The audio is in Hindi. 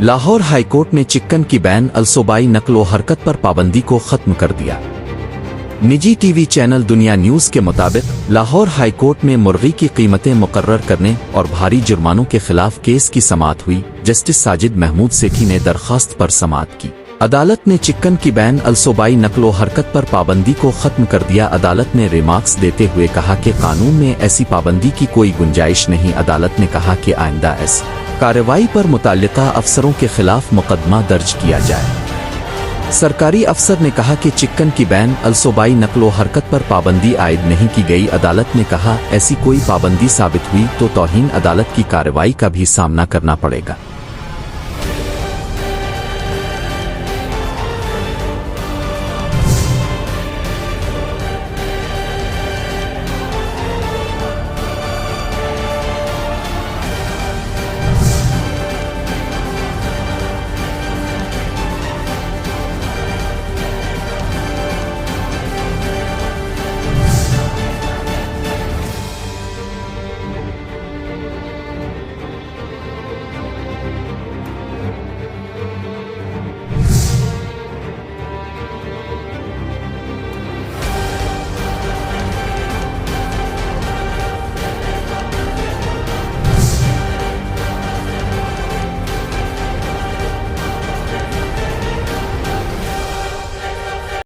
लाहौर हाईकोर्ट ने चिक्कन की बैन अलसोबाई नकलो हरकत पर पाबंदी को खत्म कर दिया। निजी टीवी चैनल दुनिया न्यूज़ के मुताबिक लाहौर हाईकोर्ट में मुर्गी की कीमतें मुकर्रर करने और भारी जुर्मानों के खिलाफ केस की समाअत हुई। जस्टिस साजिद महमूद सेठी ने दरख्वास्त पर समाअत की। अदालत ने चिक्कन की बैन अलसोबाई नकलो हरकत पर पाबंदी को खत्म कर दिया। अदालत ने रिमार्क्स देते हुए कहा कि कानून में ऐसी पाबंदी की कोई गुंजाइश नहीं। अदालत ने कहा कि आइंदा ऐसी कार्रवाई पर मुतल्लिका अफसरों के खिलाफ मुकदमा दर्ज किया जाए। सरकारी अफसर ने कहा कि चिक्कन की बैन अलसोबाई नकलो हरकत पर पाबंदी आयद नहीं की गई। अदालत ने कहा ऐसी कोई पाबंदी साबित हुई तो तौहीन अदालत की कार्रवाई का भी सामना करना पड़ेगा।